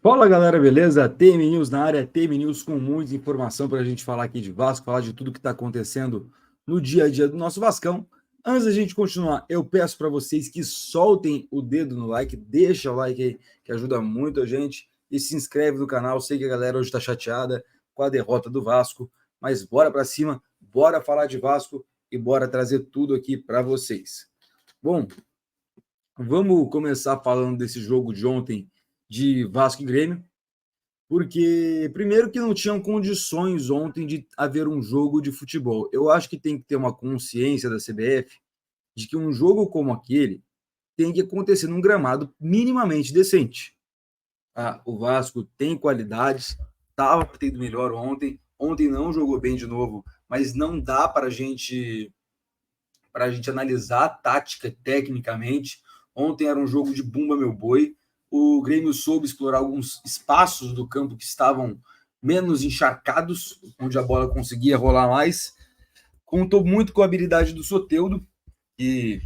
Fala galera, beleza? TM News na área, TM News com muita informação para a gente falar aqui de Vasco, falar de tudo que está acontecendo no dia a dia do nosso Vascão. Antes da gente continuar, eu peço para vocês que soltem o dedo no like, deixa o like aí, que ajuda muito a gente, e se inscreve no canal. Sei que a galera hoje está chateada com a derrota do Vasco, mas bora para cima, bora falar de Vasco e bora trazer tudo aqui para vocês. Bom, vamos começar falando desse jogo de ontem de Vasco e Grêmio, porque primeiro que não tinham condições ontem de haver um jogo de futebol. Eu acho que tem que ter uma consciência da CBF de que um jogo como aquele tem que acontecer num gramado minimamente decente. O Vasco tem qualidades, estava tendo melhor ontem não jogou bem de novo, mas não dá para a gente analisar a tática tecnicamente. Ontem era um jogo de bumba meu boi. O Grêmio soube explorar alguns espaços do campo que estavam menos encharcados, onde a bola conseguia rolar mais. Contou muito com a habilidade do Soteldo, que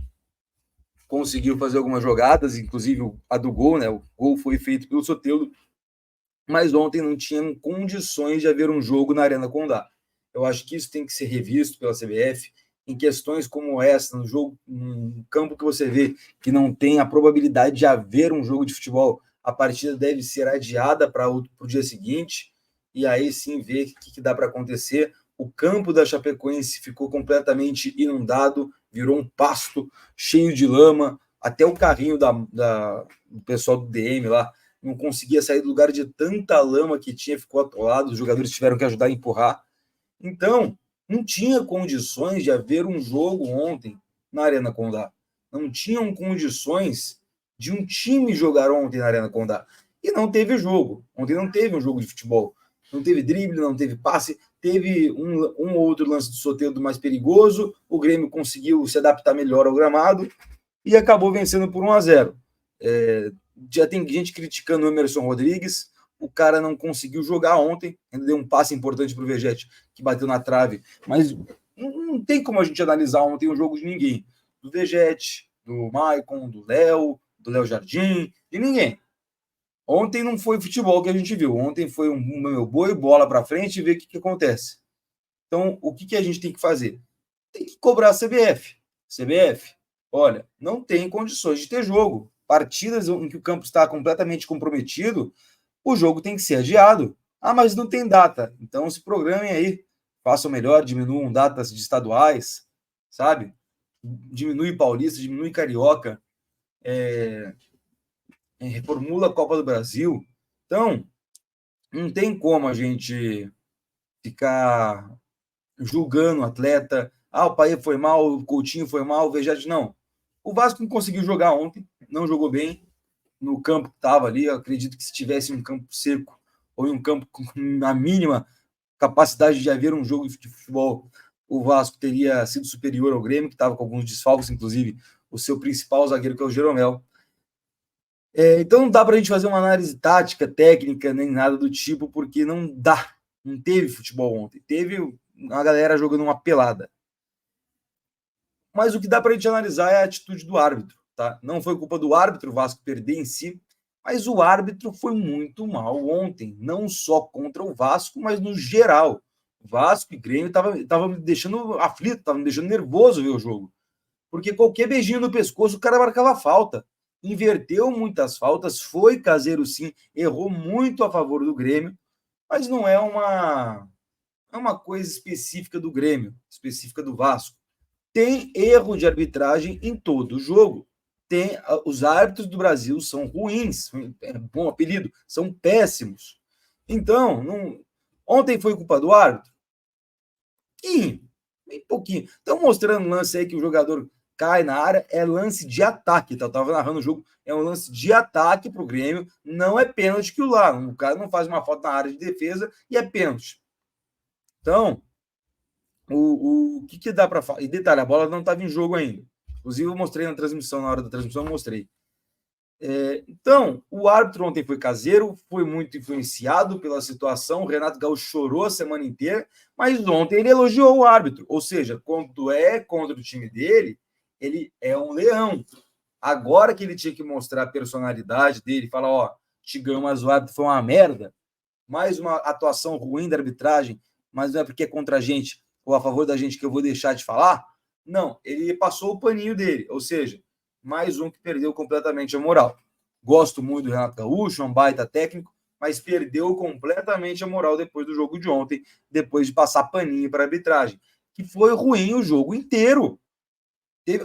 conseguiu fazer algumas jogadas, inclusive a do gol, né? O gol foi feito pelo Soteldo, mas ontem não tinham condições de haver um jogo na Arena Condá. Eu acho que isso tem que ser revisto pela CBF em questões como essa, no jogo, um campo que você vê que não tem a probabilidade de haver um jogo de futebol, a partida deve ser adiada para o dia seguinte, e aí sim ver o que dá para acontecer. O campo da Chapecoense ficou completamente inundado, virou um pasto cheio de lama, até o carrinho do pessoal do DM lá não conseguia sair do lugar de tanta lama que tinha, ficou atolado, os jogadores tiveram que ajudar a empurrar. Então, não tinha condições de haver um jogo ontem na Arena Condá. Não tinham condições de um time jogar ontem na Arena Condá. E não teve jogo. Ontem não teve um jogo de futebol. Não teve drible, não teve passe, teve um ou outro lance de Soteldo mais perigoso, o Grêmio conseguiu se adaptar melhor ao gramado e acabou vencendo por 1-0. Já tem gente criticando o Emerson Rodrigues, o cara não conseguiu jogar ontem, ainda deu um passe importante para o Vegete, que bateu na trave, mas não tem como a gente analisar ontem o jogo de ninguém, do Vegete, do Maicon, do Léo Jardim, de ninguém. Ontem não foi futebol que a gente viu, ontem foi um meu boi, bola para frente e ver o que acontece. Então, o que a gente tem que fazer? Tem que cobrar a CBF. CBF, olha, não tem condições de ter jogo. Partidas em que o campo está completamente comprometido, o jogo tem que ser adiado. Mas não tem data. Então se programem aí, façam melhor, diminuam datas de estaduais, sabe? Diminui Paulista, diminui Carioca, reformula a Copa do Brasil. Então, não tem como a gente ficar julgando o atleta. O Paê foi mal, o Coutinho foi mal, o Vegete não. O Vasco não conseguiu jogar ontem, não jogou bem no campo que estava ali. Eu acredito que se tivesse um campo seco ou em um campo com a mínima capacidade de haver um jogo de futebol, o Vasco teria sido superior ao Grêmio, que estava com alguns desfalques, inclusive o seu principal zagueiro, que é o Jeromel. Então não dá para a gente fazer uma análise tática, técnica, nem nada do tipo, porque não dá. Não teve futebol ontem. Teve a galera jogando uma pelada. Mas o que dá para a gente analisar é a atitude do árbitro. Tá? Não foi culpa do árbitro o Vasco perder em si, mas o árbitro foi muito mal ontem, não só contra o Vasco, mas no geral. O Vasco e Grêmio tava me deixando aflito, tava me deixando nervoso ver o jogo. Porque qualquer beijinho no pescoço, o cara marcava falta. Inverteu muitas faltas, foi caseiro sim, errou muito a favor do Grêmio, mas não é uma coisa específica do Grêmio, específica do Vasco. Tem erro de arbitragem em todo o jogo. Os árbitros do Brasil são ruins, é bom apelido, são péssimos. Então, ontem foi culpa do árbitro? Bem pouquinho. Estão mostrando um lance aí que o jogador cai na área, é lance de ataque, tá? Eu tava narrando o jogo, é um lance de ataque pro Grêmio, não é pênalti que lá, o cara não faz uma falta na área de defesa e é pênalti. Então, o que dá para falar? E detalhe, a bola não estava em jogo ainda. Inclusive, eu mostrei na transmissão, na hora da transmissão, eu mostrei. Então, o árbitro ontem foi caseiro, foi muito influenciado pela situação. O Renato Gaúcho chorou a semana inteira, mas ontem ele elogiou o árbitro. Ou seja, quando é contra o time dele, ele é um leão. Agora que ele tinha que mostrar a personalidade dele, falar: te ganhou, mas o árbitro foi uma merda. Mais uma atuação ruim da arbitragem, mas não é porque é contra a gente ou a favor da gente que eu vou deixar de falar. Não, ele passou o paninho dele, ou seja, mais um que perdeu completamente a moral. Gosto muito do Renato Gaúcho, é um baita técnico, mas perdeu completamente a moral depois do jogo de ontem, depois de passar paninho para a arbitragem, que foi ruim o jogo inteiro.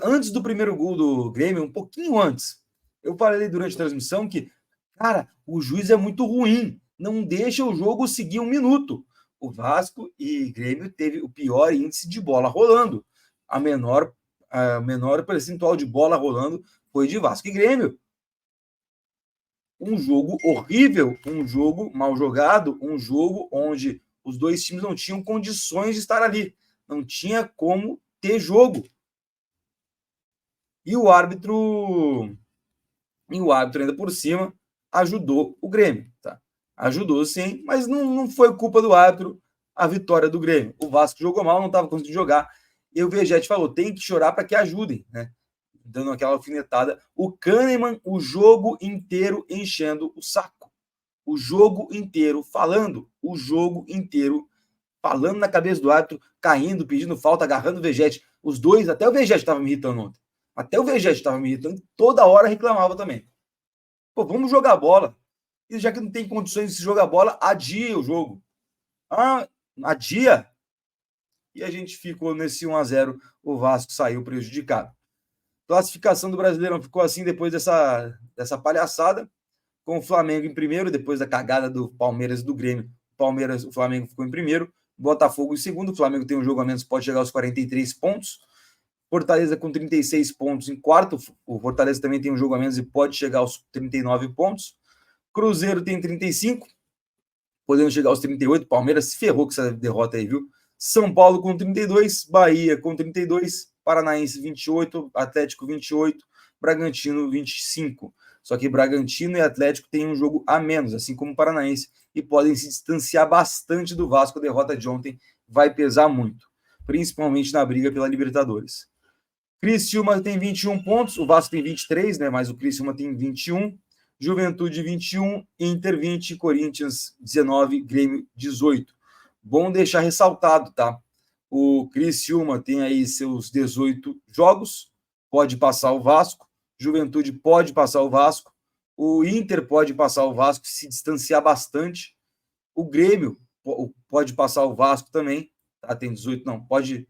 Antes do primeiro gol do Grêmio, um pouquinho antes, eu falei durante a transmissão que, cara, o juiz é muito ruim, não deixa o jogo seguir um minuto. O Vasco e Grêmio teve o pior índice de bola rolando. A menor percentual de bola rolando foi de Vasco e Grêmio. Um jogo horrível, um jogo mal jogado, um jogo onde os dois times não tinham condições de estar ali. Não tinha como ter jogo. E o árbitro ainda por cima ajudou o Grêmio. Tá? Ajudou sim, mas não foi culpa do árbitro a vitória do Grêmio. O Vasco jogou mal, não estava conseguindo jogar. E o Vegete falou, tem que chorar para que ajudem, né? Dando aquela alfinetada. O Kahneman, o jogo inteiro enchendo o saco. O jogo inteiro falando. O jogo inteiro falando na cabeça do árbitro, caindo, pedindo falta, agarrando o Vegete. Os dois, até o Vegete estava me irritando ontem. Até o Vegete estava me irritando, toda hora reclamava também. Pô, vamos jogar bola. E já que não tem condições de se jogar bola, adia o jogo. Ah, adia. E a gente ficou nesse 1-0, o Vasco saiu prejudicado. Classificação do Brasileirão ficou assim depois dessa palhaçada, com o Flamengo em primeiro, depois da cagada do Palmeiras e do Grêmio. O Flamengo ficou em primeiro, Botafogo em segundo, o Flamengo tem um jogo a menos, pode chegar aos 43 pontos. Fortaleza com 36 pontos em quarto, o Fortaleza também tem um jogo a menos e pode chegar aos 39 pontos. Cruzeiro tem 35, podendo chegar aos 38, Palmeiras se ferrou com essa derrota aí, viu? São Paulo com 32, Bahia com 32, Paranaense 28, Atlético 28, Bragantino 25. Só que Bragantino e Atlético têm um jogo a menos, assim como o Paranaense, e podem se distanciar bastante do Vasco. A derrota de ontem vai pesar muito, principalmente na briga pela Libertadores. Criciúma tem 21 pontos, o Vasco tem 23, né? Mas o Criciúma tem 21. Juventude 21, Inter 20, Corinthians 19, Grêmio 18. Bom deixar ressaltado, tá? O Criciúma tem aí seus 18 jogos, pode passar o Vasco, Juventude pode passar o Vasco, o Inter pode passar o Vasco, se distanciar bastante, o Grêmio pode passar o Vasco também, tá? Tem 18, não, pode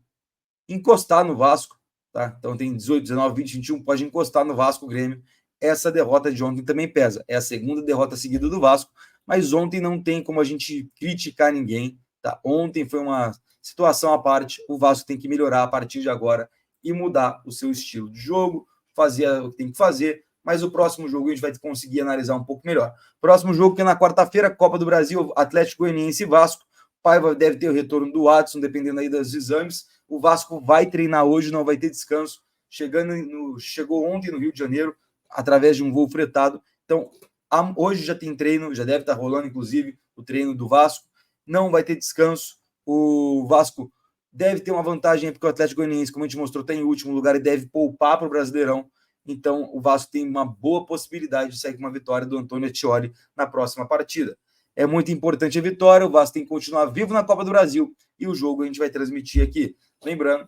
encostar no Vasco, tá? Então tem 18, 19, 20, 21, pode encostar no Vasco, o Grêmio. Essa derrota de ontem também pesa. É a segunda derrota seguida do Vasco, mas ontem não tem como a gente criticar ninguém, tá? Ontem foi uma situação à parte, o Vasco tem que melhorar a partir de agora e mudar o seu estilo de jogo, fazer o que tem que fazer, mas o próximo jogo a gente vai conseguir analisar um pouco melhor. Próximo jogo que é na quarta-feira, Copa do Brasil, Atlético Goianiense e Vasco. Paiva deve ter o retorno do Watson, dependendo aí dos exames. O Vasco vai treinar hoje, não vai ter descanso. Chegou ontem no Rio de Janeiro, através de um voo fretado. Então, hoje já tem treino, já deve estar rolando, inclusive, o treino do Vasco. Não vai ter descanso. O Vasco deve ter uma vantagem, porque o Atlético Goianiense, como a gente mostrou, está em último lugar e deve poupar para o Brasileirão. Então, o Vasco tem uma boa possibilidade de sair com uma vitória do Antônio Ettioli na próxima partida. É muito importante a vitória, o Vasco tem que continuar vivo na Copa do Brasil e o jogo a gente vai transmitir aqui. Lembrando,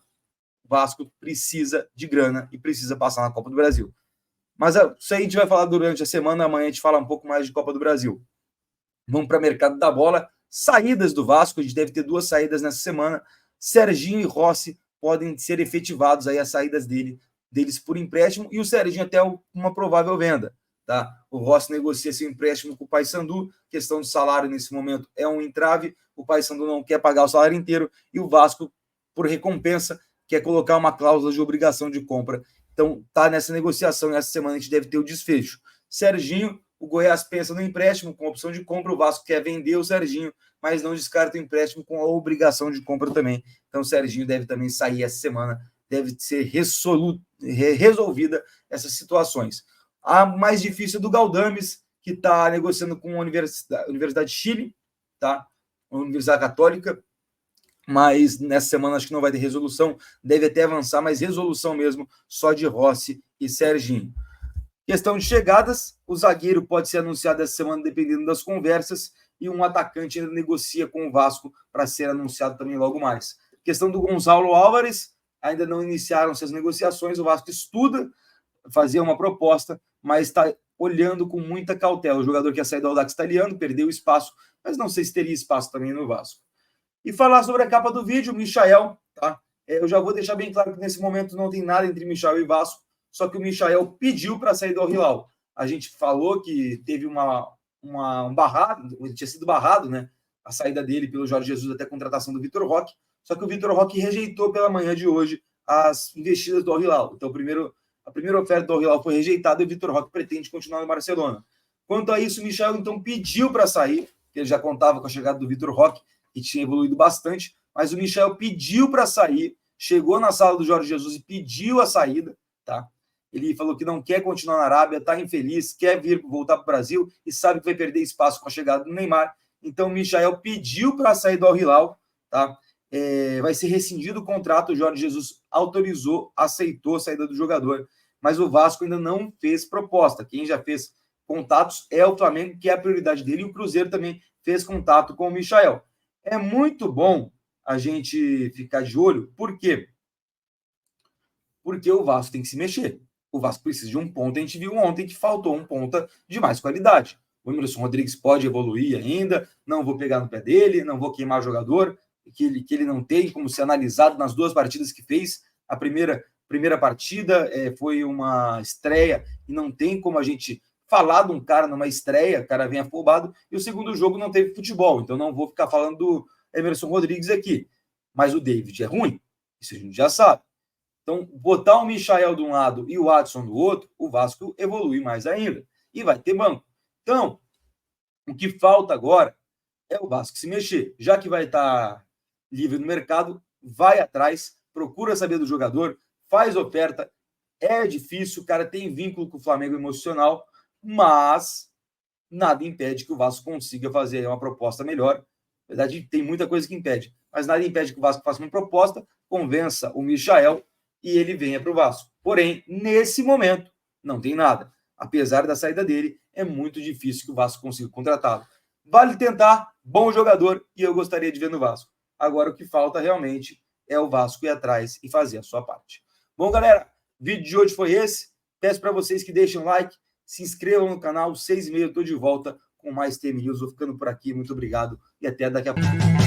o Vasco precisa de grana e precisa passar na Copa do Brasil. Mas isso aí a gente vai falar durante a semana, amanhã a gente fala um pouco mais de Copa do Brasil. Vamos para o mercado da bola. Saídas do Vasco, a gente deve ter 2 saídas nessa semana. Serginho e Rossi podem ser efetivados aí as saídas deles por empréstimo e o Serginho até uma provável venda. Tá? O Rossi negocia seu empréstimo com o Paysandu, questão de salário nesse momento é um entrave, o Paysandu não quer pagar o salário inteiro e o Vasco, por recompensa, quer colocar uma cláusula de obrigação de compra. Então, tá nessa negociação, e essa semana a gente deve ter o desfecho. Serginho, o Goiás pensa no empréstimo com opção de compra, o Vasco quer vender o Serginho, mas não descarta o empréstimo com a obrigação de compra também. Então, o Serginho deve também sair essa semana, deve ser resolvida essas situações. A mais difícil é do Galdames, que está negociando com a Universidade de Chile, tá? A Universidade Católica, mas nessa semana acho que não vai ter resolução, deve até avançar, mas resolução mesmo só de Rossi e Serginho. Questão de chegadas, o zagueiro pode ser anunciado essa semana, dependendo das conversas, e um atacante ainda negocia com o Vasco para ser anunciado também logo mais. Questão do Gonçalo Álvares, ainda não iniciaram-se as negociações, o Vasco estuda fazer uma proposta, mas está olhando com muita cautela. O jogador que ia sair do Audax Italiano perdeu espaço, mas não sei se teria espaço também no Vasco. E falar sobre a capa do vídeo, Michael, tá? Eu já vou deixar bem claro que nesse momento não tem nada entre Michael e Vasco, só que o Michael pediu para sair do Al-Hilal. A gente falou que teve um barrado, ele tinha sido barrado, né? A saída dele pelo Jorge Jesus até a contratação do Vitor Roque, só que o Vitor Roque rejeitou pela manhã de hoje as investidas do Al-Hilal. Então, a primeira oferta do Al-Hilal foi rejeitada e o Vitor Roque pretende continuar no Barcelona. Quanto a isso, o Michael então pediu para sair, ele já contava com a chegada do Vitor Roque, que tinha evoluído bastante, mas o Michael pediu para sair, chegou na sala do Jorge Jesus e pediu a saída, tá? Ele falou que não quer continuar na Arábia, está infeliz, quer voltar para o Brasil e sabe que vai perder espaço com a chegada do Neymar. Então, o Michael pediu para sair do Al-Hilal, tá? Vai ser rescindido o contrato, o Jorge Jesus autorizou, aceitou a saída do jogador, mas o Vasco ainda não fez proposta. Quem já fez contatos é o Flamengo, que é a prioridade dele, e o Cruzeiro também fez contato com o Michael. É muito bom a gente ficar de olho, por quê? Porque o Vasco tem que se mexer. O Vasco precisa de um ponta. A gente viu ontem que faltou um ponta de mais qualidade. O Emerson Rodrigues pode evoluir ainda, não vou pegar no pé dele, não vou queimar o jogador, que ele não tem como ser analisado nas duas partidas que fez. A primeira partida foi uma estreia e não tem como a gente falar de um cara numa estreia, o cara vem afobado, e o segundo jogo não teve futebol, então não vou ficar falando do Emerson Rodrigues aqui. Mas o David é ruim, isso a gente já sabe. Então, botar o Michael de um lado e o Adson do outro, o Vasco evolui mais ainda. E vai ter banco. Então, o que falta agora é o Vasco se mexer. Já que vai estar livre no mercado, vai atrás, procura saber do jogador, faz oferta. É difícil, o cara tem vínculo com o Flamengo emocional, mas nada impede que o Vasco consiga fazer uma proposta melhor. Na verdade, tem muita coisa que impede, mas nada impede que o Vasco faça uma proposta, convença o Michael e ele venha para o Vasco. Porém, nesse momento, não tem nada. Apesar da saída dele, é muito difícil que o Vasco consiga contratá-lo. Vale tentar, bom jogador, e eu gostaria de ver no Vasco. Agora, o que falta realmente é o Vasco ir atrás e fazer a sua parte. Bom, galera, o vídeo de hoje foi esse. Peço para vocês que deixem um like, se inscrevam no canal, 6h30 eu estou de volta com mais TM News. Vou ficando por aqui, muito obrigado e até daqui a pouco.